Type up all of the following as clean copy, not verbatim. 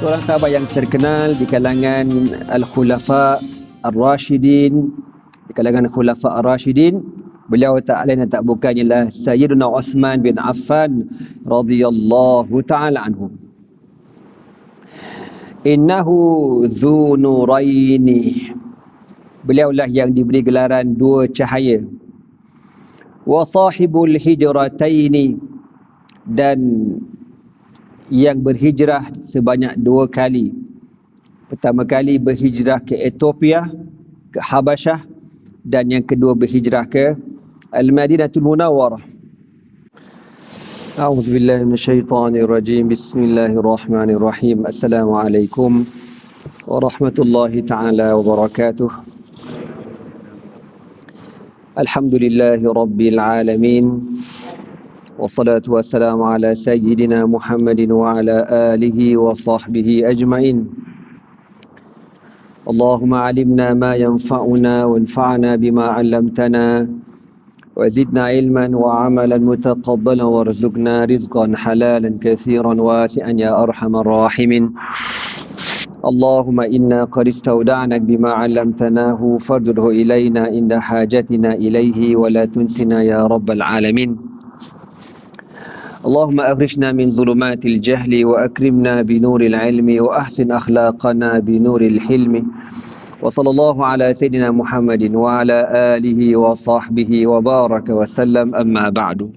Seorang sahabat yang terkenal di kalangan Al-Khulafa Ar-Rashidin, di kalangan Khulafa Ar-Rashidin, beliau tak lain dan tak bukan ialah Sayyiduna Uthman bin Affan radhiyallahu ta'ala anhu. Innahu dhu nuraini, beliaulah yang diberi gelaran dua cahaya. Wa sahibul hijrataini, dan yang berhijrah sebanyak dua kali. Pertama kali berhijrah ke Ethiopia, ke Habasyah, dan yang kedua berhijrah ke Al-Madinatul Munawwarah. A'udzu billahi minasyaitonir rajim. Bismillahirrahmanirrahim. Assalamualaikum warahmatullahi taala wabarakatuh. Alhamdulillahi rabbil alamin. Wassalatu wassalamu ala sayyidina Muhammadin wa ala alihi wa sahbihi ajma'in. Allahumma alimna ma yanfa'una wanfa'na bima 'allamtana wa zidna ilman wa 'amalan mutaqabbalan warzuqna rizqan halalan katsiran wasi'an ya arhamar rahimin. Allahumma inna qad istawda'nak bima 'allamtanahu fardudhu ilayna inda hajatina ilayhi wa la tunsina ya rabbal alamin. اللهم أخرجنا من ظلمات الجهل وأكرمنا بنور العلم وأحسن أخلاقنا بنور الحلم وصلى الله على سيدنا محمد وعلى آله وصحبه وبارك وسلم أما بعد.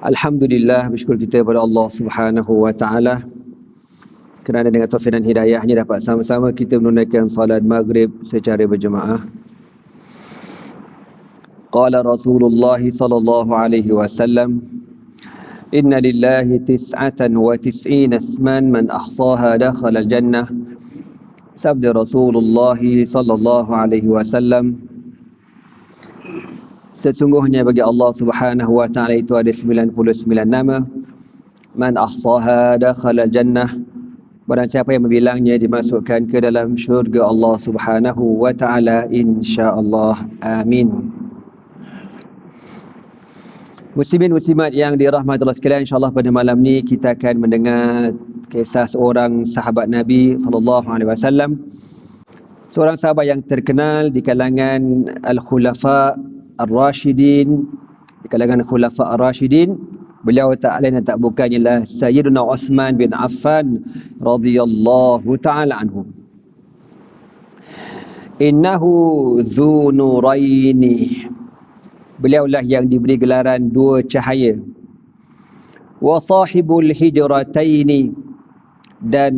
Alhamdulillah, bersyukur kita kepada Allah Subhanahu wa taala kerana dengan taufik dan hidayahnya dapat sama-sama kita menunaikan salat maghrib secara berjemaah. Qala Rasulullah sallallahu alaihi wasallam, inna lillahi tis'atan wa tis'ina isman man ahsaha dakhala al-jannah. Sabda Rasulullah sallallahu alaihi wasallam, sesungguhnya bagi Allah Subhanahu wa taala itu ada 99 nama. Man ahsaha dakhala al-jannah, barang siapa yang membilangnya dimasukkan ke dalam syurga Allah Subhanahu wa taala insya-Allah. Amin. Muslimin muslimat yang dirahmati Allah sekalian, insya-Allah pada malam ni kita akan mendengar kisah seorang sahabat Nabi sallallahu alaihi wasallam. Seorang sahabat yang terkenal di kalangan Al-Khulafa Ar-Rashidin, di kalangan Khulafa Ar-Rashidin, beliau tak lain dan tak bukan ialah Sayyiduna Uthman bin Affan radhiyallahu ta'ala anhu. Innahu dhu nuraini, beliaulah yang diberi gelaran dua cahaya. Wa sahibul hijrataini, dan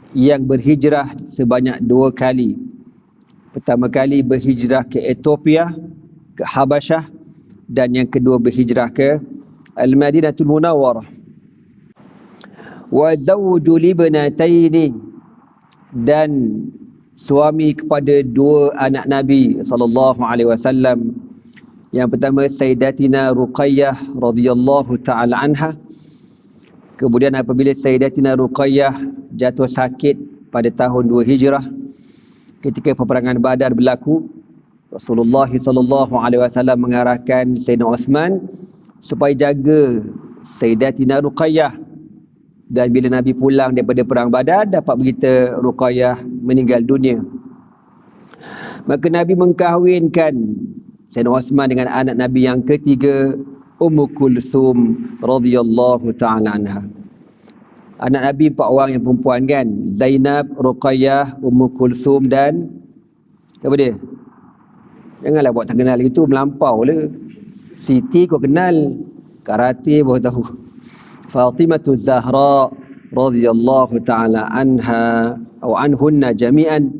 yang berhijrah sebanyak dua kali. Pertama kali berhijrah ke Ethiopia, ke Habasyah, dan yang kedua berhijrah ke Al-Madinatul Munawwarah. Wa zawju libnataini, dan suami kepada dua anak Nabi sallallahu alaihi wasallam. Yang pertama Sayyidatina Ruqayyah radhiyallahu ta'ala anha. Kemudian apabila Sayyidatina Ruqayyah jatuh sakit pada tahun 2 Hijrah, ketika peperangan Badar berlaku, Rasulullah sallallahu alaihi wasallam mengarahkan Sayyidina Uthman supaya jaga Sayyidatina Ruqayyah. Dan bila Nabi pulang daripada perang Badar, dapat berita Ruqayyah meninggal dunia. Maka Nabi mengkahwinkan Sayyidina Uthman dengan anak Nabi yang ketiga, Ummu Kulthum radhiyallahu ta'ala anha. Anak Nabi 4 orang yang perempuan kan, Zainab, Ruqayyah, Ummu Kulthum dan apa dia? Janganlah buat tak kenal gitu, melampau lah. Siti kau kenal, karate baru tahu. Fatimatu Zahra radhiyallahu ta'ala anha atau anhunna jami'an.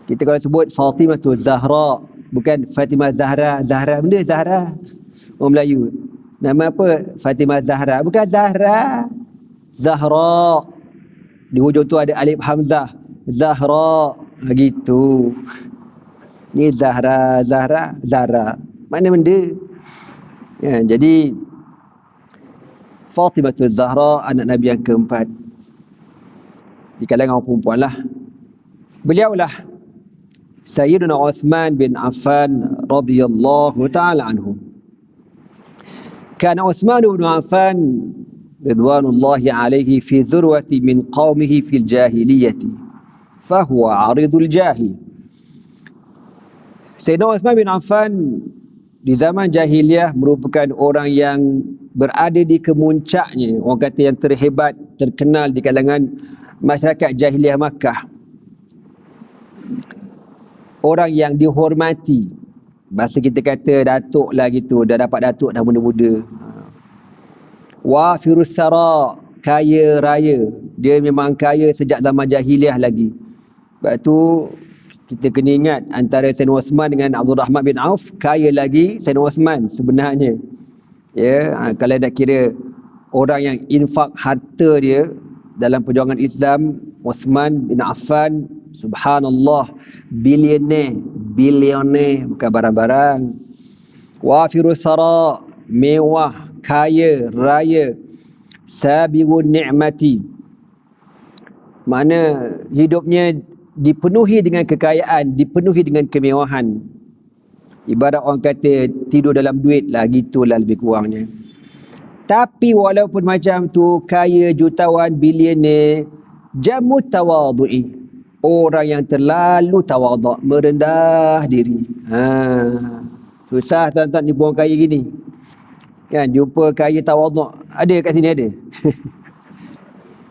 Kita kalau sebut Fatimatu Zahra, bukan Fatimah Zahra. Zahra benda Zahra, orang Melayu. Nama apa? Fatimah Zahra, bukan Zahra. Zahra, di hujung tu ada alif hamzah. Zahra, gitu. Ni Zahra, Zahra, Zahra. Mana benda? Ya, jadi Fatimah Zahra, anak Nabi yang keempat di kalangan orang perempuan lah. Beliaulah Sayyiduna Uthman bin Affan radhiyallahu ta'ala anhu. Kana Uthman bin Affan ridwanullahi alaihi fi dhurwati min qaumihi fil jahiliyati fahuwa aridul jahi. Sayyidina Uthman bin Affan di zaman jahiliyah merupakan orang yang berada di kemuncaknya, orang kata yang terhebat, terkenal di kalangan masyarakat jahiliyah Makkah. Orang yang dihormati, bahasa kita kata datuk lah gitu, dah dapat datuk dah muda-muda. Wafirus sara, kaya raya, dia memang kaya sejak zaman jahiliyah lagi. Sebab tu kita kena ingat antara Sayyidina Uthman dengan Abdul Rahman bin Auf, kaya lagi Sayyidina Uthman sebenarnya. Ya, kalau nak kira orang yang infak harta dia dalam perjuangan Islam, Uthman bin Affan, subhanallah, bilioner, bukan barang-barang. Wafirus sara, mewah, kaya raya. Sabiqun ni'mati, mana hidupnya dipenuhi dengan kekayaan, dipenuhi dengan kemewahan. Ibarat orang kata tidur dalam duit lah, gitulah lebih kurangnya. Tapi walaupun macam tu, kaya jutawan, bilioner, jamut tawadhu'i, orang yang terlalu tawadhu', merendah diri. Susah tuan-tuan jumpa orang kaya gini. Kan, jumpa kaya tawadhu'. Ada kat sini ada?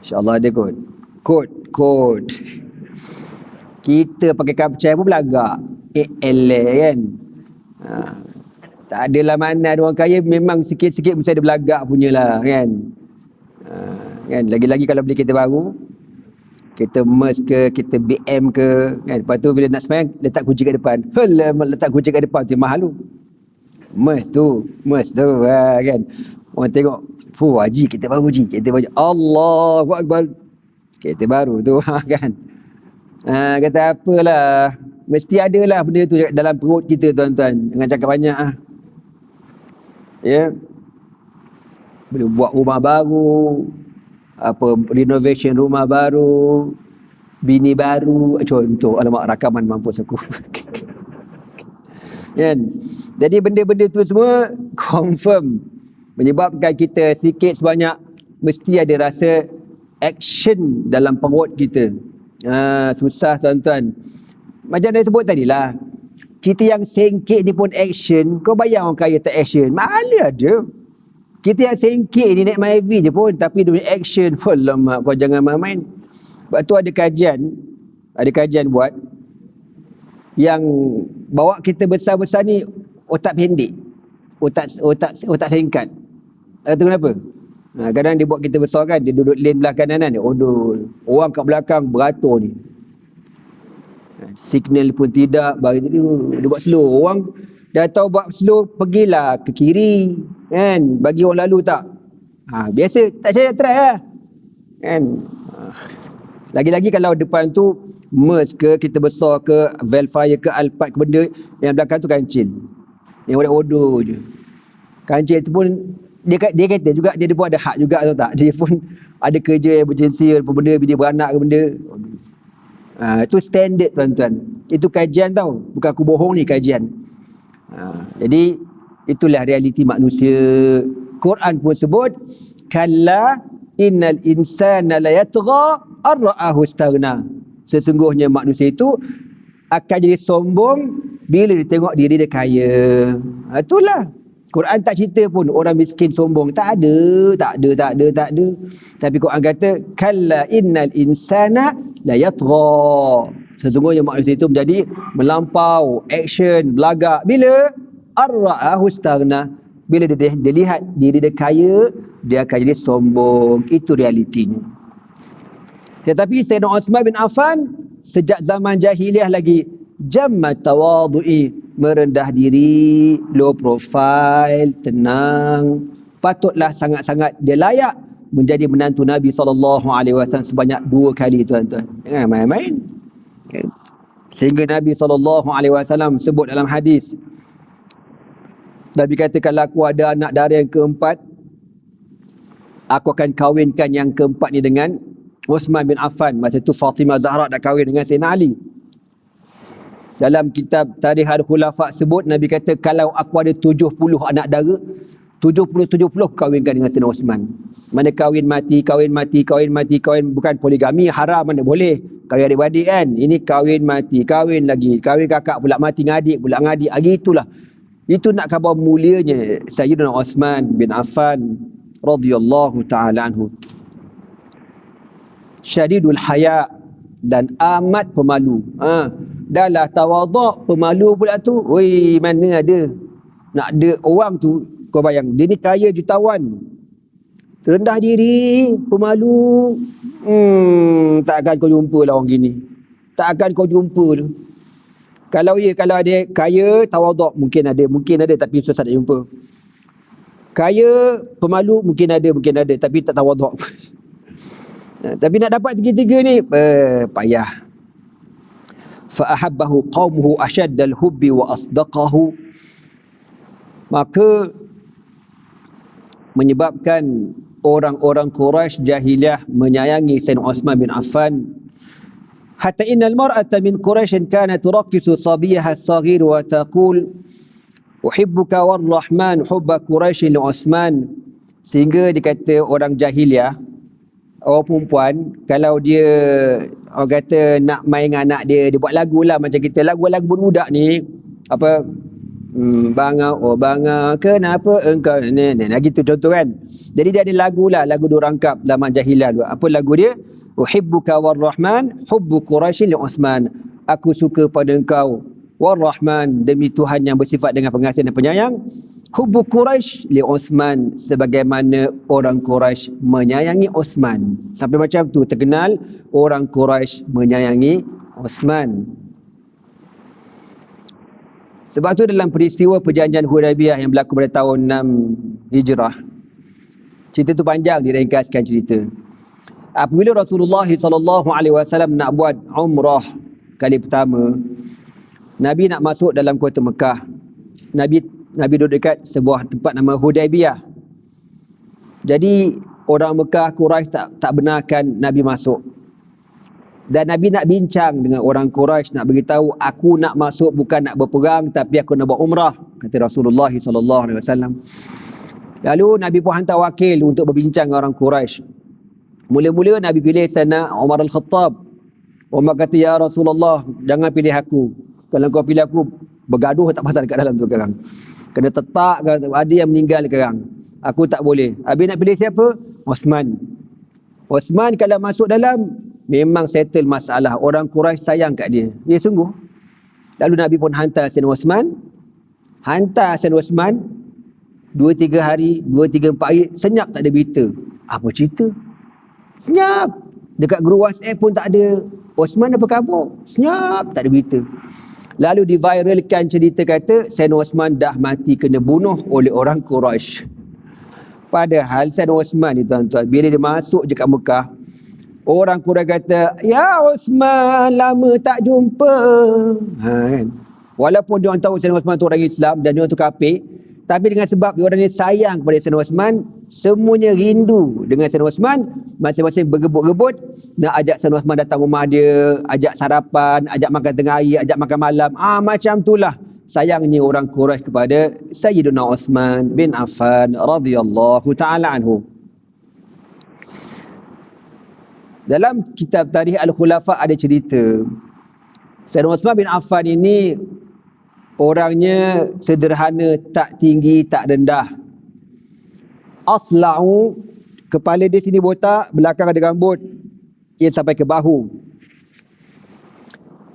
InsyaAllah ada kot. Kot. Kita pakai kapcai pun belagak. Kan. Tak adalah mana ada orang kaya, memang sikit-sikit mesti ada belagak punya lah kan. Kan, lagi-lagi kalau beli kereta baru, kereta Merc ke, kereta BM ke kan, lepas tu bila nak sembahyang letak kunci kat depan. Letak kunci kat depan tu mahal tu. Merc tu kan. Orang tengok, haji kereta baru, Allahu Akbar, kereta baru tu kan. Kata apalah, mesti ada lah benda tu dalam perut kita tuan-tuan. Jangan cakap banyak ya. Boleh buat rumah baru, renovation rumah baru, bini baru, contoh. Alamak, rakaman mampus aku. Kan? Jadi benda-benda tu semua confirm menyebabkan kita sikit sebanyak mesti ada rasa action dalam perut kita. Susah tuan-tuan. Macam dah sebut tadi lah, kita yang sengkit ni pun action. Kau bayang orang kaya tak action, mana ada. Kita yang sengkit ni naik MyV je pun, tapi dia punya action full. Lama kau jangan main-main. Sebab tu ada kajian buat yang bawa kita besar-besar ni otak pendek, otak singkat. Tahu kenapa? Kadang dia buat kita besar kan, dia duduk lane belah kanan kan, dia odol. Orang kat belakang beratur ni, signal pun tidak, dia buat slow. Orang dah tahu buat slow, pergilah ke kiri kan, bagi orang lalu tak. Biasa, tak saya try lah kan. Lagi-lagi kalau depan tu Merc ke, kita besar ke, Velfire ke, Alphard ke, benda yang belakang tu kancil, yang odol je. Kancil tu pun dia kata juga dia pun ada hak juga, tahu tak? Dia pun ada kerja emergency apa benda, dia beranak ke benda. Itu standard tuan-tuan. Itu kajian tau, bukan aku bohong ni, kajian. Jadi itulah realiti manusia. Quran pun sebut, kalla innal insana la yatgha ar-ra'ahu istaghna. Sesungguhnya manusia itu akan jadi sombong bila dia tengok diri dia kaya. Itulah. Quran tak cerita pun orang miskin sombong. Tak ada. Tapi Quran kata, kalla innal insana la yatgha. Sesungguhnya manusia itu menjadi melampau, action, belagak. Bila? Ar-ra'ahu istaghna. Bila dia lihat diri dia kaya, dia akan jadi sombong. Itu realitinya. Tetapi Sayyidina Uthman bin Affan sejak zaman jahiliyah lagi, jammat tawadhu'i, merendah diri, low profile, tenang. Patutlah sangat-sangat dia layak menjadi menantu Nabi SAW sebanyak 2 kali tuan-tuan. Jangan main-main. Sehingga Nabi SAW sebut dalam hadis, Nabi kata, kalau aku ada anak dara yang keempat, aku akan kahwinkan yang keempat ni dengan Uthman bin Affan. Masa tu Fatimah Zahra dah kahwin dengan Sayyidina Ali. Dalam kitab Tarikh Al-Khulafa sebut, Nabi kata, kalau aku ada 70 anak dara, 70-70 kahwinkan dengan Sayyidina Osman. Mana kahwin mati, bukan poligami, haram, mana boleh. Kahwin adik-beradik kan. Ini kahwin mati, kahwin lagi, kahwin kakak pula mati dengan adik pula dengan adik. Itulah. Itu nak khabar mulianya Sayyidina Osman bin Affan radhiyallahu ta'ala anhu. Syadidul haya, dan amat pemalu. Dah lah tawaduk, pemalu pula tu. Oi, mana ada. Nak ada orang tu, kau bayang, dia ni kaya jutawan, rendah diri, pemalu. Takkan kau jumpa lah orang gini. Takkan kau jumpa tu. Kalau ada kaya, tawaduk mungkin ada tapi susah tak jumpa. Kaya, pemalu mungkin ada tapi tak tawaduk. Tapi nak dapat tiga-tiga ni payah. Fa ahabbahu qaumuhu ashaddal hubbi wa asdaqahu. Maka menyebabkan orang-orang Quraisy jahiliyah menyayangi Sayyidina Uthman bin Affan. Hatta innal mar'ata min Quraisy kanat turaqisu sabiyaha as-saghir wa taqul uhibbuka war-rahman hubba Quraisy li Uthman. Sehingga dikata orang jahiliyah, orang perempuan, kalau dia orang kata nak main dengan anak dia buat lagu lah macam kita, lagu-lagu budak ni apa, bangga, oh bangga, kenapa engkau ni gitu contoh kan. Jadi dia ada lagu lah, lagu dua rangkap zaman jahiliah. Apa lagu dia? Uhibbuka war-rahman hubbu Quraisy li Uthman. Aku suka pada engkau war-rahman, demi Tuhan yang bersifat dengan pengasih dan penyayang, hubbu Quraisy li Uthman, sebagaimana orang Quraisy menyayangi Uthman. Sampai macam tu terkenal orang Quraisy menyayangi Uthman. Sebab tu dalam peristiwa perjanjian Hudaibiyah yang berlaku pada tahun 6 Hijrah, cerita tu panjang, diringkaskan cerita. Apabila Rasulullah SAW nak buat umrah kali pertama, Nabi nak masuk dalam kota Mekah. Nabi duduk dekat sebuah tempat nama Hudaibiyah. Jadi orang Mekah, Quraisy tak benarkan Nabi masuk. Dan Nabi nak bincang dengan orang Quraisy, nak beritahu, aku nak masuk bukan nak berperang, tapi aku nak buat umrah, kata Rasulullah SAW. Lalu Nabi pun hantar wakil untuk berbincang dengan orang Quraisy. Mula-mula Nabi pilih Sayyidina Umar Al-Khattab. Umar kata, ya Rasulullah, jangan pilih aku. Kalau kau pilih aku, bergaduh tak pasal dekat dalam tu sekarang. Kena tetak, ada yang meninggal sekarang. Aku tak boleh. Habis nak pilih siapa? Uthman. Uthman kalau masuk dalam, memang settle masalah. Orang Quraisy sayang kat dia. Ya sungguh. Lalu Nabi pun hantar Sayyidina Uthman. 2-3 hari, 2-3-4 hari, senyap tak ada berita. Apa cerita? Senyap. Dekat grup WhatsApp pun tak ada. Uthman apa khabar? Senyap, tak ada berita. Lalu diviralkan cerita kata Sayyidina Uthman dah mati kena bunuh oleh orang Quraisy. Padahal Sayyidina Uthman ni tuan-tuan, bila dia masuk je kat Mekah, orang Quraisy kata, ya Uthman, lama tak jumpa. Kan? Walaupun dia orang tahu Sayyidina Uthman tu orang Islam dan dia orang tu kafir, tapi dengan sebab dia orang ni sayang kepada Sayyidina Uthman, semuanya rindu dengan Sayyidina Uthman, masing-masing bergebut-gebut nak ajak Sayyidina Uthman datang rumah dia, ajak sarapan, ajak makan tengah hari, ajak makan malam. Macam itulah sayangnya orang Quraisy kepada Sayyidina Uthman bin Affan radhiyallahu ta'ala anhu. Dalam kitab Tarikh Al-Khulafa ada cerita Sayyidina Uthman bin Affan ini orangnya sederhana, tak tinggi, tak rendah. Asla'u, kepala dia sini botak, belakang ada rambut yang sampai ke bahu.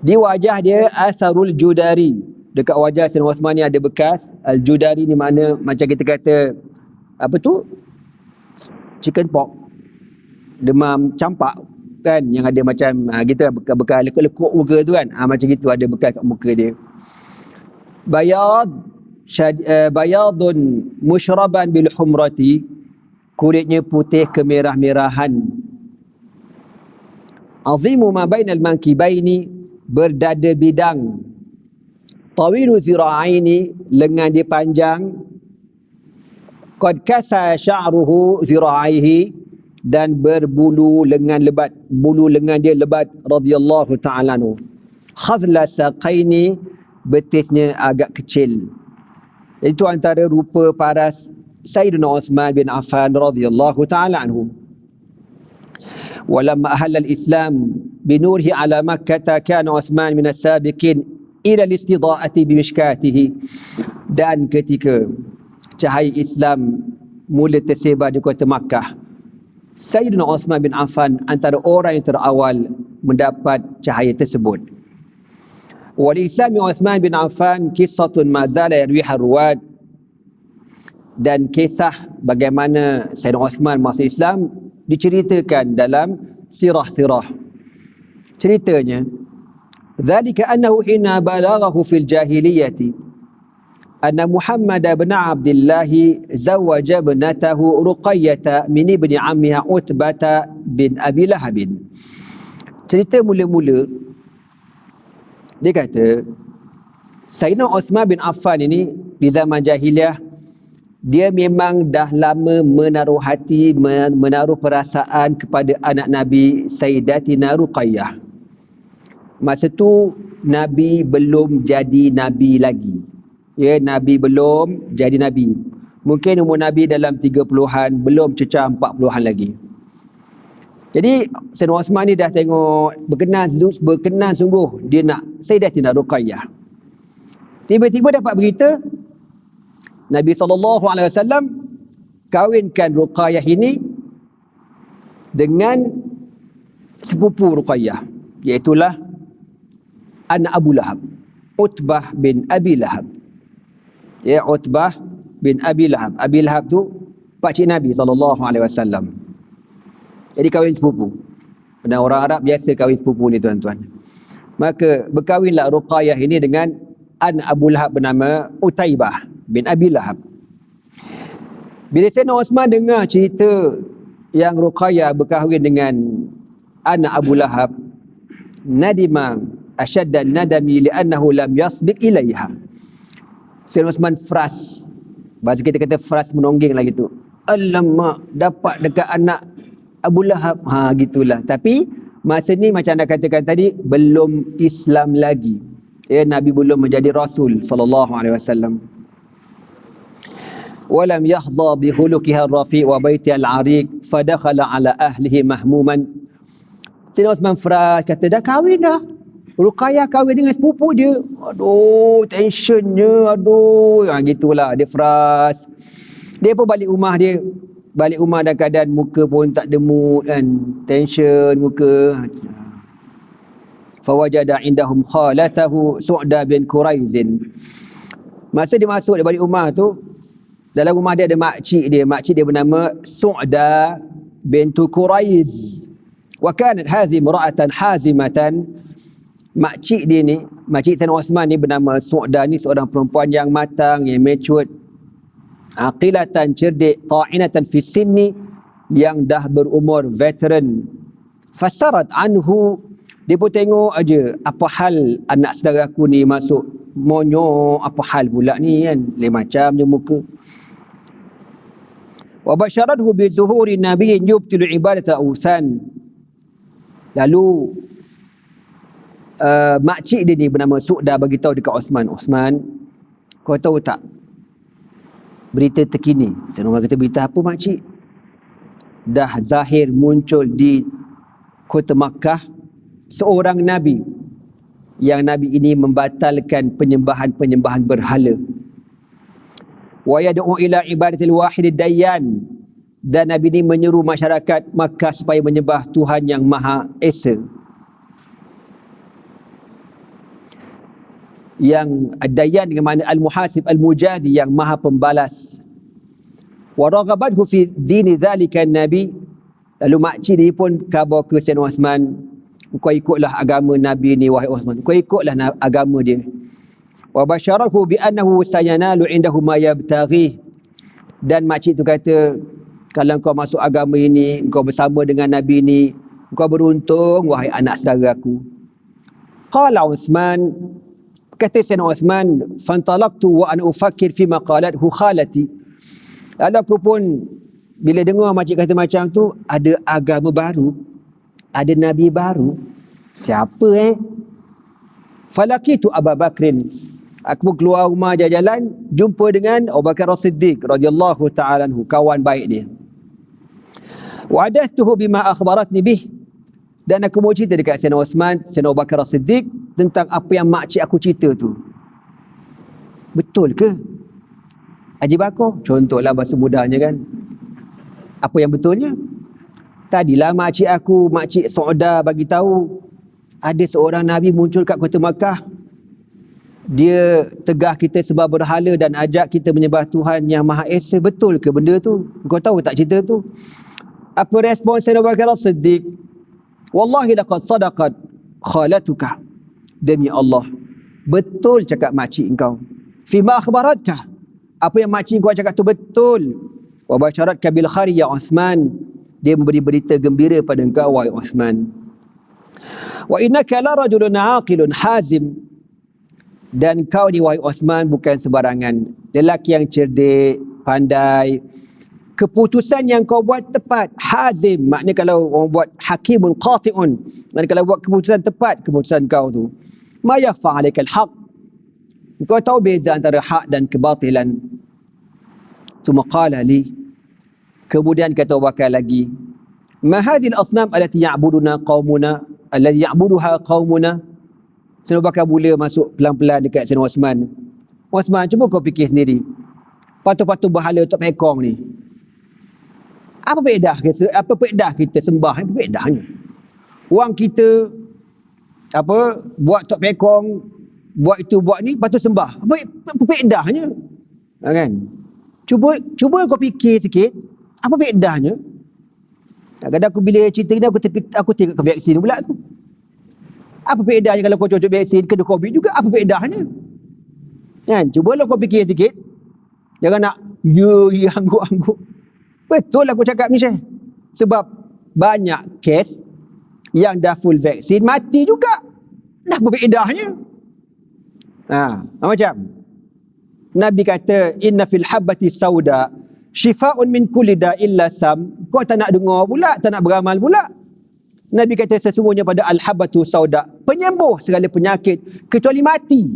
Di wajah dia asarul judari. Dekat wajah Sayyidina Uthman ni ada bekas. Al-judari ni mana macam kita kata apa tu? Chicken pox. Demam campak kan, yang ada macam kita bekas lekuk-lekuk muka tu kan. Macam gitu ada bekas kat muka dia. Bayadun musyraban bil humrati, kulitnya putih kemerah-merahan. Azimu ma bainal mankibaini, berdada bidang. Tawilu zira'aini, lengan dia panjang. Qad kasa sya'ruhu zira'aihi, dan berbulu lengan lebat, bulu lengan dia lebat radhiyallahu ta'ala anhu. Khazla saqaini, betisnya agak kecil. Itu antara rupa paras Sayyidina Uthman bin Affan radhiyallahu ta'ala anhu. Walamma ahalla al-Islam binurhi ala Makkah kana Uthman min as-sabiqin ila al-istida'ati bimishkatihi. Dan ketika cahaya Islam mula tersebar di kota Makkah, Sayyidina Uthman bin Affan antara orang yang terawal mendapat cahaya tersebut. Wal-Islami Uthman bin Affan kisatun ma zala yarwiha ruwad. Dan kisah bagaimana Sayyidina Uthman masuk Islam diceritakan dalam sirah-sirah. Ceritanya, dzalika annahu hina balaghahu fil jahiliyati anna Muhammad bin Abdullah zawaja ibnatahu Ruqayyah min ibni ammiha Utbah bin Abi Lahab. Cerita mula-mula, dia kata Sayyidina Uthman bin Affan ini di zaman jahiliah, dia memang dah lama menaruh hati, menaruh perasaan kepada anak Nabi Sayyidatina Ruqayyah. Masa tu Nabi belum jadi Nabi lagi. Ya, Nabi belum jadi Nabi. Mungkin umur Nabi dalam 30-an, belum cecah 40-an lagi. Jadi Sayyidina Uthman ni dah tengok berkenan sungguh dia nak Sayyidatina Ruqayyah. Tiba-tiba dapat berita Nabi SAW kawinkan Ruqayyah ini dengan sepupu Ruqayyah, iaitulah anak Abu Lahab, Utbah bin Abi Lahab. Ya, Utbah bin Abi Lahab. Abi Lahab tu pakcik Nabi SAW. Jadi kahwin sepupu. Dan orang Arab biasa kahwin sepupu ni tuan-tuan. Maka berkahwinlah Ruqayyah ini dengan anak Abu Lahab bernama Utaibah bin Abi Lahab. Bila Sayyidina Uthman dengar cerita yang Ruqayyah berkahwin dengan anak Abu Lahab, nadima asyaddan nadami li'annahu lam yasbiq ilaiha. Sayyidina Uthman fras. Bahasa kita kata fras menonggeng lah gitu. Alamak, dapat dekat anak Abu Lahab. Gitulah. Tapi masa ni macam anda katakan tadi, belum Islam lagi. Ya, Nabi belum menjadi Rasul sallallahu alaihi wasallam. Walam yahdha bi khuluqiha ar-rafi' wa baitiha al-ariq fadakhala ala ahlihi mahmuman. Sayyidina Uthman fras, kata dah kahwin dah. Ruqayyah kahwin dengan sepupu dia. Aduh, tensionnya, aduh. Gitulah, dia fras. Dia pun balik rumah dia. Balik rumah dalam keadaan muka pun tak ada mood kan. Tension muka. Fawajada indahum khalatahu Su'da bin Quraizin. Masa dia masuk, dia balik rumah tu, dalam rumah dia ada makcik dia. Makcik dia bernama Su'da bintu Quraiz. Wa kanat hadhi imra'atan hazimatan. Makcik dia ni, makcik Sayyidina Uthman ni bernama Su'da ni seorang perempuan yang matang, yang mature, aqilatan, cerdik, ta'inatan fi sinni, yang dah berumur veteran. Fasarat anhu, dia pun tengok aja apa hal anak saudara aku ni masuk monyok, apa hal pula ni kan, lain macam je muka. Wa basyarathu bi zuhuri nabiyyin yubtilu ibadata awsan. Lalu makcik dia ni bernama Su'da bagi tahu dekat Uthman, Uthman, kau tahu tak berita terkini? Saya kata, berita apa makcik? Dah zahir muncul di kota Makkah seorang Nabi, yang Nabi ini membatalkan penyembahan-penyembahan berhala. Wa yad'u ila ibadatil wahid dayyan, dan Nabi ini menyeru masyarakat Makkah supaya menyembah Tuhan yang Maha Esa, yang ad-dayyan dengan makna al-muhasib, al-mujazi, yang Maha Pembalas. Wa raghabathu fi dini dzalika an-nabi. Lalu makcik dia pun khabar ke Sayyidina Uthman, kau ikutlah agama Nabi ni wahai Uthman, kau ikutlah agama dia. Wa basyarahu bi annahu sayanalu indahu ma yabtaghi. Dan makcik tu kata, kalau kau masuk agama ini, kau bersama dengan Nabi ni, kau beruntung wahai anak saudara aku. Qala Uthman, kata Sayyidina Uthman, fantalaqtu wa ana ufakkir fi ma qalathu khalati. Lalu aku pun bila dengar makcik kata macam tu, ada agama baru, ada Nabi baru. Siapa Falaqitu Abu Bakrin Aku pun keluar rumah jalan-jalan, jumpa dengan Abu Bakar As-Siddiq radhiyallahu ta'ala anhu, kawan baik dia. Wa hadathtuhu bima akhbaratni bih, dan aku mau cerita dekat Sayyidina Osman, Sayyidina Abu Bakar As-Siddiq tentang apa yang makcik aku cerita tu. Betul ke? Ajib aku, contohlah bahasa mudahnya kan. Apa yang betulnya? Tadilah makcik aku, makcik Sauda bagi tahu ada seorang Nabi muncul kat kota Makkah. Dia tegah kita sebab berhala dan ajak kita menyembah Tuhan yang Maha Esa. Betul ke benda tu? Kau tahu tak cerita tu? Apa respon Sayyidina Abu Bakar As-Siddiq? Wallahi laqad sadaqat khalatuka. Demi Allah, betul cakap makcik engkau. Fima akhbaratka. Apa yang makcik kau cakap tu betul. Wa basyaratka bil khair ya Uthman. Dia memberi berita gembira pada engkau wahai Uthman. Wa innaka la rajulun aqilun hazim. Dan kau ni wahai Uthman bukan sembarangan. Lelaki yang cerdik, pandai. Keputusan yang kau buat tepat. Hazim, maknanya kalau orang buat hakimun qati'un, maknanya kalau buat keputusan tepat, keputusan kau tu. Ma yakhfa 'alaikal haq. Kau tahu beza antara hak dan kebatilan. Tsumma qala li. Kemudian kata Abu Bakar lagi, ma hadhil asnam allati ya'buduna qaumuna, allati ya'buduha qaumuna. Sayyidina Abu Bakar mula masuk pelan-pelan dekat Sayyidina Osman. Osman, cuba kau fikir sendiri. Patung-patung berhala Tok Pekong ni, apa faedah kita sembah? Apa faedahnya? Orang kita buat Tok Pekong, buat itu buat ni, patut sembah. Apa faedahnya? Kan? Cuba kau fikir sikit, apa faedahnya? Kadang-kadang aku bila cerita ni aku tengok ke vaksin pula tu. Apa faedahnya kalau kau cocok vaksin kena COVID juga? Apa faedahnya? Kan? Cubalah kau fikir sikit. Jangan nak angguk-angguk. Betul aku cakap ni, Syekh. Sebab banyak kes yang dah full vaksin mati juga. Dah berfaedahnya. Macam Nabi kata inna fil habbati sauda shifa'un min kulli da'in la sam. Kau tak nak dengar pula, tak nak beramal pula. Nabi kata sesungguhnya pada al-habbatu sauda, penyembuh segala penyakit kecuali mati.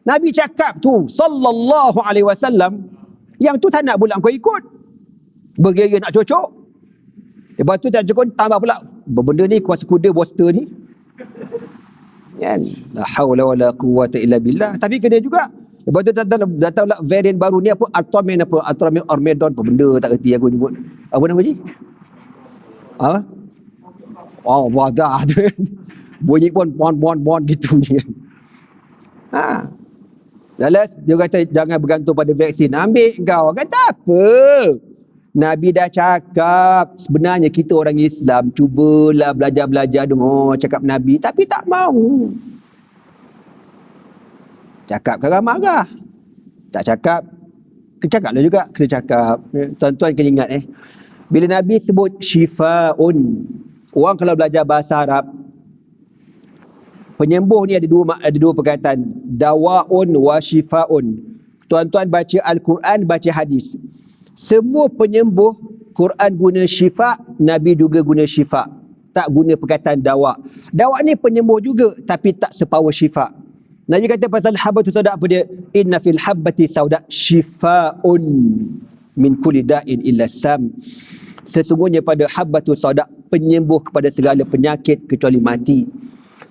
Nabi cakap tu sallallahu alaihi wasallam. Yang tu tak nak pula kau ikut. Bergaya nak cocok. Lepas tu tak cukup, tambah pula benda ni kuasa kuda booster ni. Kan? La haula wala quwwata illa billah. Tapi kena juga. Lepas tu datang pula varian baru ni apa? Artemis Armedon apa benda tak reti aku nyebut. Apa nama ji? Wadah tu kan. Bunyi pun bon gitu ni kan. Lalas dia kata jangan bergantung pada vaksin. Ambil kau. Kata apa? Nabi dah cakap, sebenarnya kita orang Islam cubalah belajar dengar cakap Nabi, tapi tak mau. Cakap kadang marah. Tak cakap, cakaplah juga, kena cakap. Tuan-tuan kena ingat bila Nabi sebut syifa'un, orang kalau belajar bahasa Arab, penyembuh ni ada dua perkataan, dawa'un wa syifa'un. Tuan-tuan baca Al-Quran, baca hadis. Semua penyembuh, Quran guna syifa, Nabi juga guna syifa. Tak guna perkataan dawa. Dawa ni penyembuh juga, tapi tak sepower syifa. Nabi kata pasal habbatu sauda apa dia? Inna fil habbati sauda syifa'un min kulli da'in illa sam. Sesungguhnya pada habbatu sauda penyembuh kepada segala penyakit kecuali mati.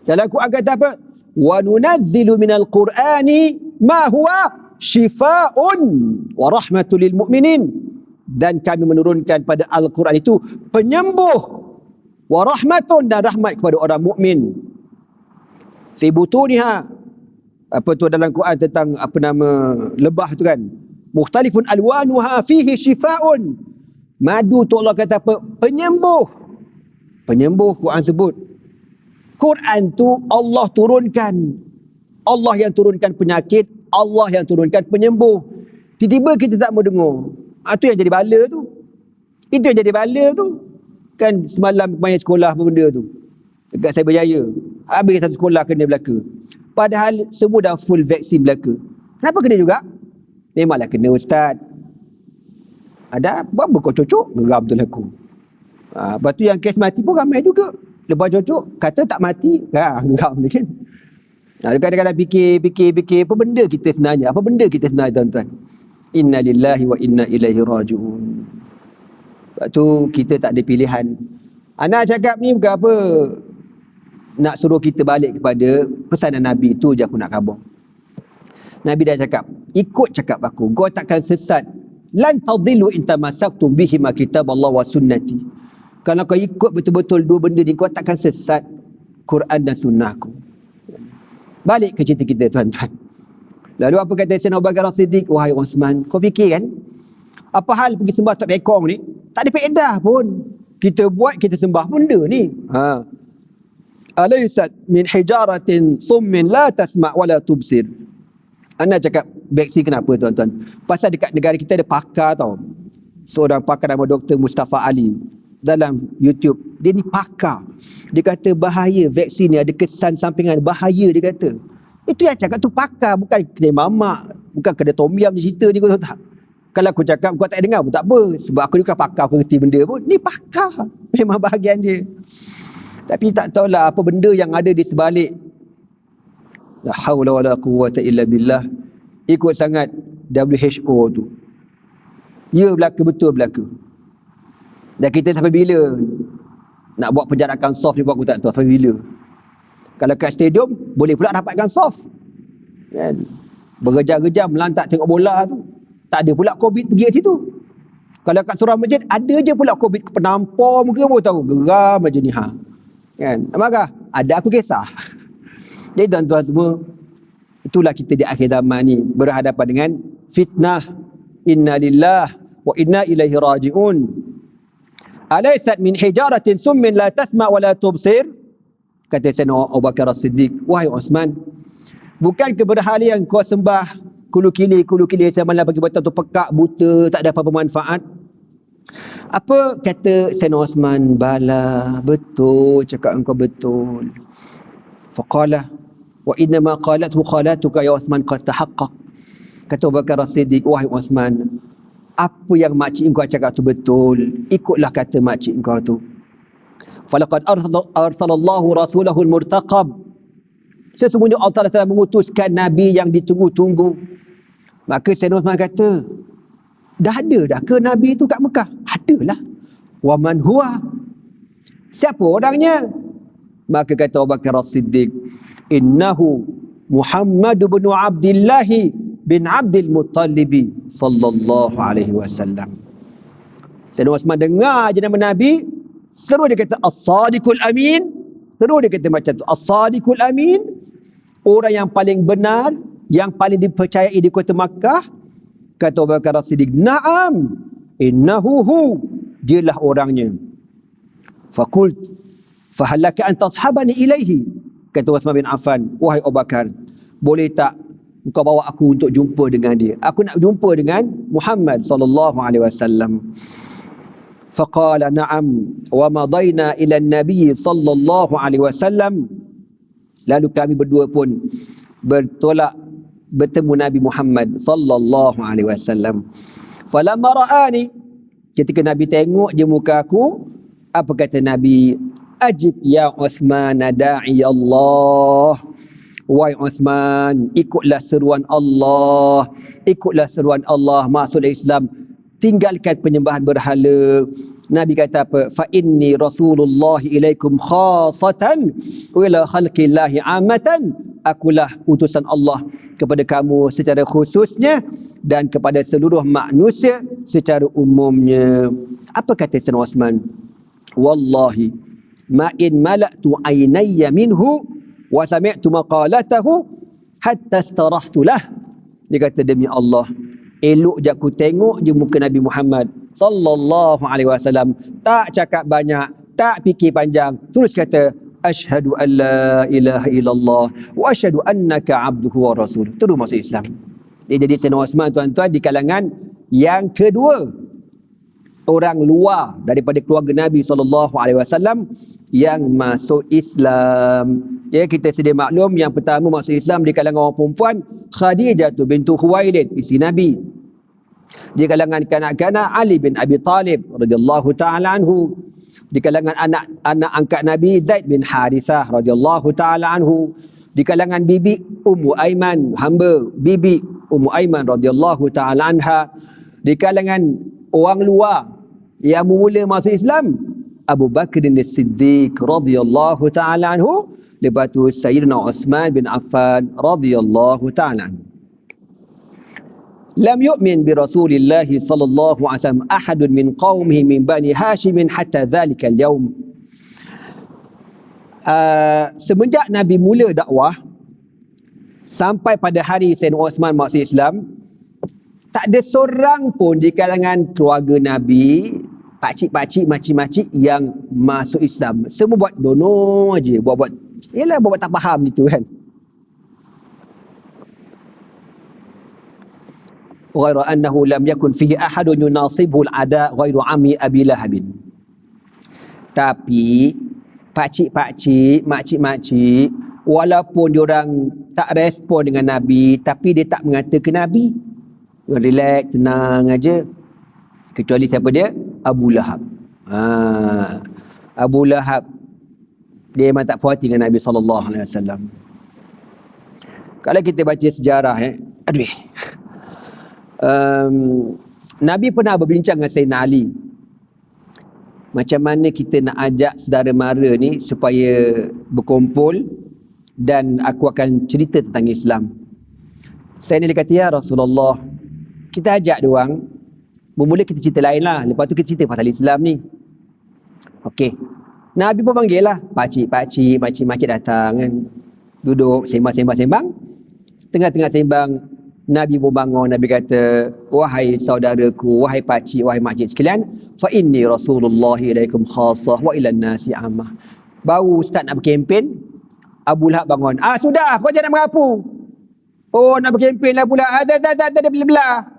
Dalam Quran kata apa? Wa nunazzilu minal Qur'ani ma huwa syifa'un wa rahmatul lil mu'minin. Dan kami menurunkan pada Al-Quran itu penyembuh wa rahmatun, dan rahmat kepada orang mukmin. Fi butuniha, apa tu dalam Quran tentang lebah tu kan, mukhtalifun alwanuha fihi syifa'un. Madu tu Allah kata apa? Penyembuh. Quran sebut. Quran tu Allah turunkan. Allah yang turunkan penyakit, Allah yang turunkan penyembuh. Tiba-tiba kita tak mau dengar. Itu yang jadi bala tu. Itu yang jadi bala tu. Kan semalam main sekolah apa benda tu. Dekat Cyberjaya. Habis satu sekolah kena belaka. Padahal semua dah full vaksin belaka. Kenapa kena juga? Memanglah kena ustaz. Ada apa kau cocok? Geram betul aku. Lepas tu yang kes mati pun ramai juga. Lepas cocok, kata tak mati. Geram ni kan. Kadang-kadang fikir apa benda kita sebenarnya? Apa benda kita sebenarnya, tuan-tuan? Inna lillahi wa inna ilaihi raji'un. Sebab tu kita tak ada pilihan. Anak cakap ni bukan apa, nak suruh kita balik kepada pesanan Nabi. Tu je aku nak khabar. Nabi dah cakap, ikut cakap aku, kau takkan sesat. Lan tadillu in tamassaktum bihi ma kitab Allah wa sunnati. Kalau kau ikut betul-betul dua benda ni, kau takkan sesat, Quran dan sunnahku. Balik ke cerita kita, tuan-tuan. Lalu apa kata Sayyidina Abu Bakar As-Siddiq? Wahai Osman, kau fikir kan, apa hal pergi sembah tak ekong ni? Tak ada faedah pun. Kita buat, kita sembah benda ni. Alaysat min hijaratin summin la tasma' wa la tubsir. Anda cakap vaksi kenapa, tuan-tuan? Pasal dekat negara kita ada pakar tau. Seorang pakar nama Dr. Mustafa Ali. Dalam YouTube, dia ni pakar. Dia kata bahaya vaksin ni, ada kesan sampingan bahaya, dia kata. Itu yang cakap tu pakar, bukan kedai mamak, bukan kedai tom yum je cerita ni, kau tahu tak? Kalau aku cakap kau tak dengar pun tak apa, sebab aku ni bukan pakar, aku kerti benda pun. Ni pakar, memang bahagian dia. Tapi tak tahulah apa benda yang ada di sebalik. La haula wala quwwata illa billah. Ikut sangat WHO tu. Ya, belaka, betul belaka. Dan kita sampai bila nak buat penjarakan soft ni pun aku tak tahu sampai bila. Kalau kat stadium boleh pula dapatkan soft, kan? Berjam-jam melantak tengok bola tu, tak ada pula COVID pergi kat situ. Kalau kat surau masjid ada je pula COVID, penampar muka pun tahu, geram macam ni, kan? Maka ada aku kisah. Jadi tuan-tuan semua, itulah kita di akhir zaman ni, berhadapan dengan fitnah. Inna lillah wa inna ilaihi raji'un. Alaysat min hijaratin summin la tasma' wa la tubsir. Kata Sayyidina Abu Bakar As-Siddiq, wahai Osman, bukan keberhala yang kau sembah kulu-kili semalam bagi betul tu pekak buta, tak ada apa-apa manfaat. Apa kata Sayyidina Osman? Bala, betul, cakap engkau betul. Faqala wa inna ma qalathu khalatuka ya Osman qad tahaqqaq. Kata Abu Bakar As-Siddiq, wahai Osman, apa yang makcik engkau cakap tu betul, ikutlah kata makcik engkau tu. Falaqad arsalallahu rasulahul murtaqab. Sesungguhnya Allah telah mengutuskan Nabi yang ditunggu-tunggu. Maka Sayyidina Uthman kata, dah ada dah ke Nabi itu kat Mekah? Adalah. Wa man huwa? Siapa orangnya? Maka kata Abu Bakar As-Siddiq, innahu Muhammad bin Abdullah bin Abdul Muttalib sallallahu alaihi wasallam. Sayyidina Uthman dengar je nama Nabi, terus dia kata As-Sadiqul Amin. Terus dia kata macam tu, As-Sadiqul Amin, orang yang paling benar, yang paling dipercayai di kota Makkah. Kata Abu Bakar As-Siddiq, na'am, innahu hu, dialah orangnya. Fakult fahalaka an tashabani ilaihi. Kata Uthman bin Affan, wahai Abu Bakar, boleh tak engkau bawa aku untuk jumpa dengan dia? Aku nak jumpa dengan Muhammad sallallahu alaihi wasallam. Faqala na'am wa madayna ila an-nabi sallallahu alaihi wasallam. Lalu kami berdua pun bertolak bertemu Nabi Muhammad sallallahu alaihi wasallam. Falamma ra'ani, ketika Nabi tengok je muka aku, apa kata Nabi? Ajib ya Uthman da'i Allah. Wahai Uthman, ikutlah seruan Allah. Ikutlah seruan Allah, masuk Islam. Tinggalkan penyembahan berhala. Nabi kata apa? Fa inni Rasulullah ilaikum khasatan wa ila khalqillahi amatan. Akulah utusan Allah kepada kamu secara khususnya dan kepada seluruh manusia secara umumnya. Apa kata Sayyidina Uthman? Wallahi ma in mala'tu aynayya minhu wa sami'tu maqalatahu hatta istarahtu lah. Dia kata, demi Allah, elok je aku tengok je muka Nabi Muhammad sallallahu alaihi wasallam, tak cakap banyak, tak fikir panjang, terus kata asyhadu an la ilaha illallah wa asyhadu annaka abduhu wa rasuluh, terus masuk Islam. Dia jadi Sayyidina Uthman, tuan-tuan, di kalangan yang kedua, orang luar daripada keluarga Nabi sallallahu alaihi wasallam yang masuk Islam. Ya, kita sedia maklum, yang pertama masuk Islam di kalangan orang perempuan, Khadijah bintu Khuwailid, isteri Nabi. Di kalangan kanak-kanak, Ali bin Abi Talib radhiyallahu taala anhu. Di kalangan anak angkat Nabi, Zaid bin Harithah radhiyallahu taala anhu. Di kalangan bibi Ummu Aiman, hamba bibi Ummu Aiman radhiyallahu taala anha. Di kalangan orang luar yang mula masuk Islam, Abu Bakr As-Siddiq radhiyallahu taala anhu. Lepas tu Sayyidina Uthman bin Affan radhiyallahu taala anhu. Lam yu'min bi Rasulillah sallallahu alaihi wasallam ahadun min qaumihi min Bani Hashim hatta dhalika al-yawm. Semenjak Nabi mula dakwah sampai pada hari Sayyidina Uthman masuk Islam, tak ada seorang pun di kalangan keluarga Nabi, pakcik-pakcik, makcik-makcik yang masuk Islam. Semua buat dono aje, buat yalah, buat tak faham itu kan. Ghairu annahu lam yakun fihi ahadun yunasibhu al-ada ghairu ammi Abi Lahab. Tapi pakcik-pakcik, makcik-makcik, walaupun diorang tak respon dengan Nabi, tapi dia tak mengata ke Nabi. Relax, tenang aja. Kecuali siapa dia? Abu Lahab. Abu Lahab, dia memang tak puas hati dengan Nabi SAW. Kalau kita baca sejarah, Nabi pernah berbincang dengan Sayyidina Ali, macam mana kita nak ajak saudara mara ni supaya berkumpul dan aku akan cerita tentang Islam. Sayyidina Ali kata, ya Rasulullah, kita ajak dia orang, bermula kita cerita lain lah, lepas tu kita cerita pasal Islam ni. Okey, Nabi pun panggil lah pakcik-pakcik, makcik-makcik datang kan, duduk sembang-sembang. Tengah-tengah sembang, Nabi pun bangun. Nabi kata, wahai saudaraku, wahai pakcik, wahai makcik sekalian, fa inni Rasulullah ilaikum khassah wa ilan nasi ammah. Baru start nak berkempen, Abu Lahab bangun. Sudah, kau jangan merapu. Oh, nak berkempen lah pula. Tak belah.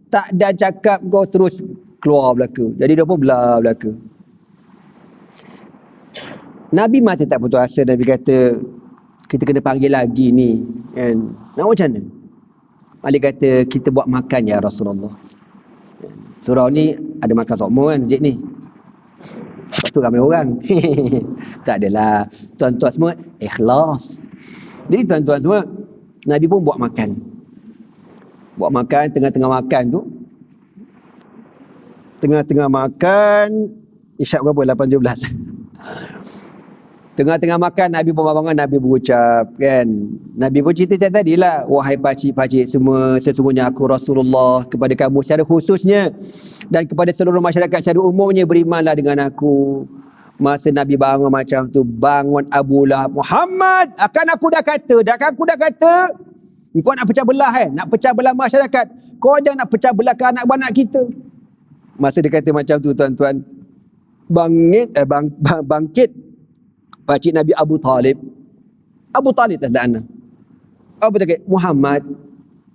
Tak ada cakap, kau terus keluar belaka. Jadi dia pun belah belaka. Nabi masih tak putus asa. Nabi kata, kita kena panggil lagi ni kan. Nak macam mana? Ali kata, kita buat makan ya Rasulullah. Surau ni ada makan sokmo kan, masjid ni. Lepas tu ramai orang. Tak adalah. Tuan-tuan semua ikhlas. Jadi tuan-tuan semua, Nabi pun buat makan. Buat makan, tengah-tengah makan tu. Tengah-tengah makan, isyak berapa? 8:17. Tengah-tengah makan, Nabi pun bangun, Nabi berucap kan. Nabi pun cerita macam tadi lah, wahai pakcik-pakcik semua, sesungguhnya aku Rasulullah kepada kamu secara khususnya dan kepada seluruh masyarakat secara umumnya, berimanlah dengan aku. Masa Nabi bangun macam tu, bangun Abu Lahab, Muhammad, akan aku dah kata kau nak pecah belah nak pecah belah masyarakat, kau jangan nak pecah belah ke anak-anak kita. Masa dia kata macam tu, tuan-tuan, bangkit pakcik Nabi Abu Talib tak sedana. Abu Talib, Muhammad,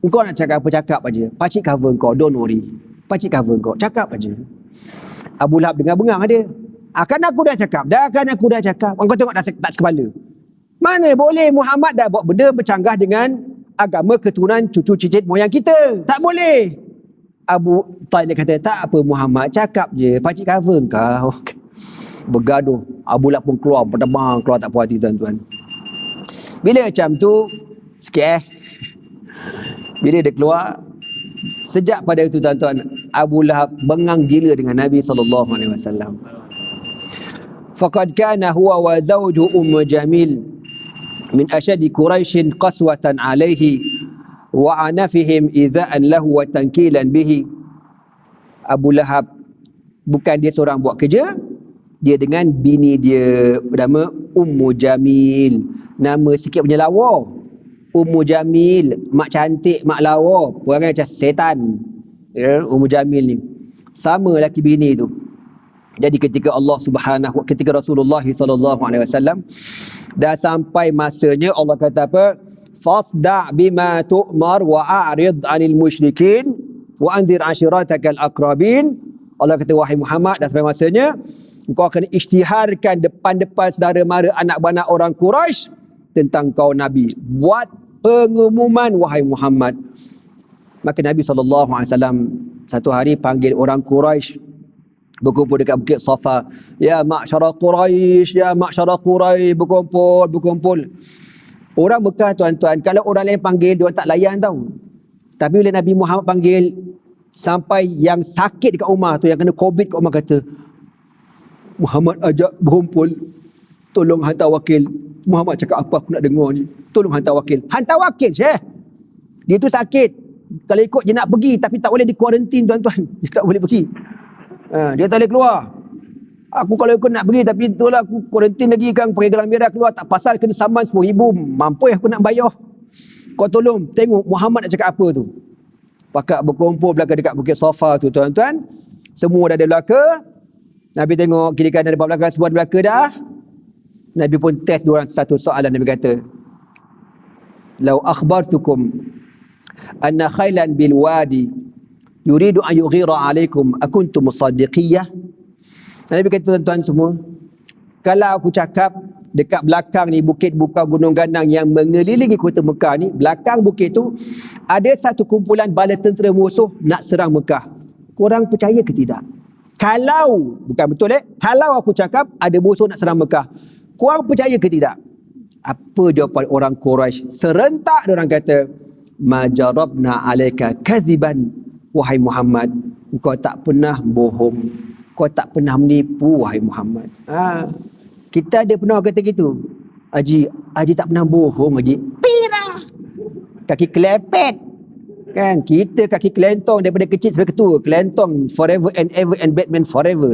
engkau nak cakap apa, cakap aja. Pakcik cover kau, don't worry. Pakcik cover kau, cakap aja. Abu Lahab dengar bengang dia. Akan aku dah cakap. Engkau tengok dah tak sekepala. Mana boleh Muhammad dah buat benda bercanggah dengan agama keturunan cucu cicit moyang kita. Tak boleh. Abu Talib kata, tak apa Muhammad, cakap je. Pakcik cover kau. Bergaduh. Abu Lahab pun keluar, berdemang, keluar tak puas hati, tuan-tuan. Bila macam tu, sikit bila dia keluar, sejak pada itu, tuan-tuan, Abu Lahab bengang gila dengan Nabi SAW. Faqad kana huwa wa zawju Jamil min asyadi Quraisyin qaswatan alaihi wa anafihim idza'an lahu wa tankilan bihi. Abu Lahab bukan dia seorang buat kerja, dia dengan bini dia bernama Ummu Jamil. Nama sikit punya lawa. Ummu Jamil, mak cantik, mak lawa, perangai macam setan. Ya, Ummu Jamil ni. Sama laki bini tu. Jadi ketika ketika Rasulullah SAW dah sampai masanya, Allah kata apa? Fasda' bima tu'mar wa a'rid 'anil musyrikin wa anzir 'ashiratakal aqrabin. Allah kata, wahai Muhammad, dah sampai masanya, engkau akan isytiharkan depan-depan saudara mara anak beranak orang Quraisy tentang kau Nabi. Buat pengumuman, wahai Muhammad. Maka Nabi SAW satu hari panggil orang Quraisy berkumpul dekat Bukit Safa. Ya ma'syara Quraisy, berkumpul. Orang Mekah tuan-tuan, kalau orang lain panggil, dia orang tak layan tau. Tapi bila Nabi Muhammad panggil, sampai yang sakit dekat rumah tu, yang kena COVID kat rumah kata, Muhammad ajak berkumpul, tolong hantar wakil. Muhammad cakap apa aku nak dengar ni, tolong hantar wakil. Hantar wakil, Syekh. Dia tu sakit. Kalau ikut je nak pergi, tapi tak boleh di kuarantin tuan-tuan. Dia tak boleh pergi. Dia tak boleh keluar. Aku kalau ikut nak pergi, tapi itulah aku kuarantin lagi kan, pakai gelang merah keluar, tak pasal kena saman 10,000. Mampu aku nak bayar. Kau tolong tengok Muhammad nak cakap apa tu. Pakak berkumpul belakang dekat Bukit Safa tu tuan-tuan. Semua dah ada belaka. Nabi tengok kiri kanan depan belakang, semua ada belaka dah. Nabi pun test diorang satu soalan. Nabi kata, "Lau akhbartukum anna khailan bil wadi yuridu an yughira alaikum akuntum musaddiqiyah?" Nabi kata, tuan-tuan semua, kalau aku cakap dekat belakang ni bukit buka gunung gandang yang mengelilingi kota Mekah ni, belakang bukit tu ada satu kumpulan bala tentera musuh nak serang Mekah, korang percaya ke tidak? Kalau, bukan betul kalau aku cakap ada musuh nak serang Mekah, korang percaya ke tidak? Apa jawapan orang Quraisy? Serentak diorang kata, "Ma jarabna alaika kaziban, wahai Muhammad, engkau tak pernah bohong, kau tak pernah menipu, wahai Muhammad." Kita ada pernah kata gitu, Haji tak pernah bohong, Haji. Pirah. Kaki kelepet. Kan, kita kaki kelentong daripada kecil sampai ketua. Kelentong forever and ever and Batman forever.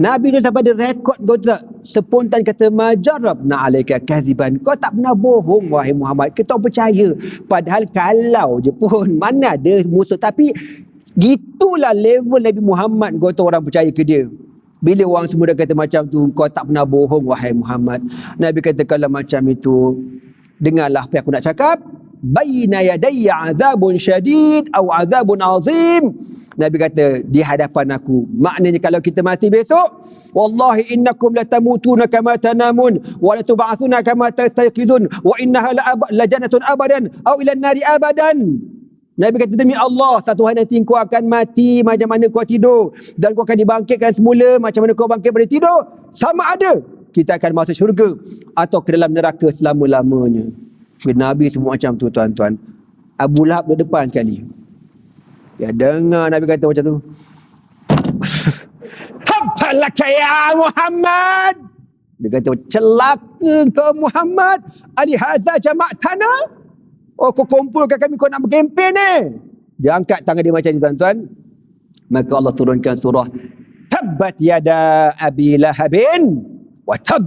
Nabi tu sampai ada rekod, kau tak spontan kata, "Majarabna alaika kaziban." Kau tak pernah bohong, wahai Muhammad. Kita percaya. Padahal kalau je pun, mana ada musuh. Tapi gitulah level Nabi Muhammad, kau tahu orang percaya ke dia. Bila orang semua dah kata macam tu, kau tak pernah bohong, wahai Muhammad. Nabi kata, kalau macam itu, dengarlah apa yang aku nak cakap. Baina yadayya azabun syadid atau azabun azim. Nabi kata, di hadapan aku. Maknanya kalau kita mati besok, wallahi innakum latamutuna kama tanamun wa latub'atsuna kama tastayqizun wa innaha la jannatun abadan aw ila an-nari abadan. Nabi kata, demi Allah, satu hari nanti kau akan mati macam mana kau tidur, dan kau akan dibangkitkan semula macam mana kau bangkit pada tidur. Sama ada kita akan masuk syurga atau ke dalam neraka selama-lamanya. Nabi semua macam tu tuan-tuan. Abu Lahab duduk depan sekali. Ya, dengar Nabi kata macam tu. Tabbalaka ya Muhammad. Dia kata, celaka kau Muhammad. Ali haza jama'tana. Oh, kau kumpulkan kami, kau nak berkempen ni. Dia angkat tangan dia macam ni tuan-tuan. Maka Allah turunkan surah Tabbat yada Abi Lahabin wa tab.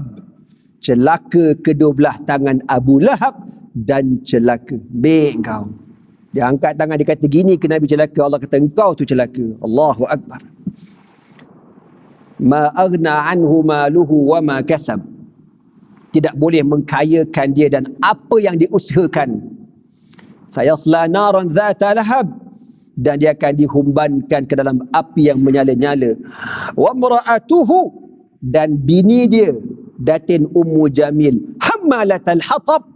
Celaka kedua belah tangan Abu Lahab dan celaka. Baik kau. Dia angkat tangan, dia kata gini ke Nabi celaka. Allah kata engkau tu celaka. Allahu Akbar. Ma aghna anhu maluhu wa ma kasab. Tidak boleh mengkayakan dia dan apa yang diusahakan. Sayasla naran zata lahab, dan dia akan dihumbankan ke dalam api yang menyala-nyala. Wa mra'atuhu, dan bini dia Datin Ummu Jamil, hammalatal hatab,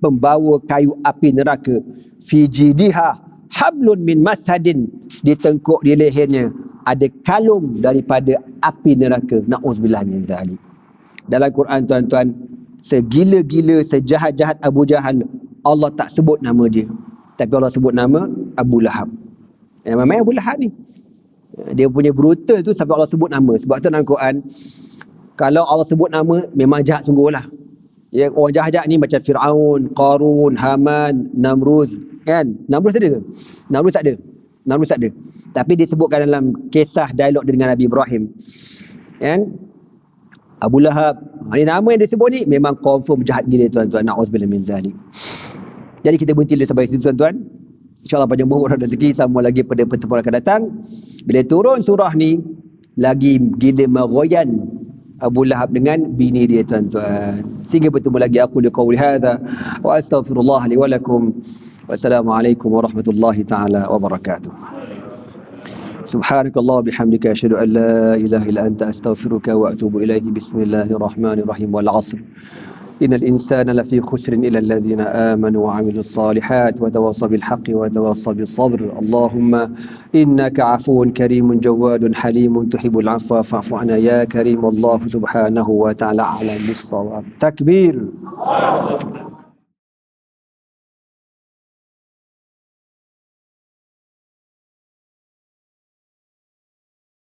pembawa kayu api neraka. Fi jidiha hablun min masadin, di tengkuk di lehernya ada kalung daripada api neraka. Na'udzubillah min zalik. Dalam Quran tuan-tuan, segila-gila, sejahat-jahat Abu Jahal, Allah tak sebut nama dia, tapi Allah sebut nama Abu Lahab. Memang Abu Lahab ni, dia punya brutal tu sampai Allah sebut nama. Sebab tu dalam Quran, kalau Allah sebut nama, memang jahat sungguh lah. Ya, orang jahat-jahat ni macam Fir'aun, Qarun, Haman, Namruz. Kan? Namruz ada ke? Namruz tak ada. Namruz tak ada. Tapi disebutkan dalam kisah dialog dengan Nabi Ibrahim. Kan? Abu Lahab. Ini nama yang disebut ni memang confirm jahat gila tuan-tuan. Na'udzubillah min zalik. Jadi kita berhenti sampai situ tuan-tuan. InsyaAllah panjang umur dan rezeki, sambung lagi pada pertemuan akan datang. Bila turun surah ni, lagi gila meroyan Abu Lahab dengan bini dia tuan-tuan. Sehingga bertemu lagi. Aku liqauli hadza wa astaghfirullah li wa lakum. Wassalamualaikum warahmatullahi taala wabarakatuh. سبحانك الله وبحمدك أشهد أن لا إله إلا أنت أستغفرك وأتوب إليك. بسم الله الرحمن الرحيم. والعصر إن الإنسان لفي خسر إلا الذين آمنوا وعملوا الصالحات وتواصوا بالحق وتواصوا بالصبر. اللهم إنك عفو كريم جواد حليم تحب العفو فاعف عنا يا كريم. الله سبحانه وتعالى على الصواب. تكبير.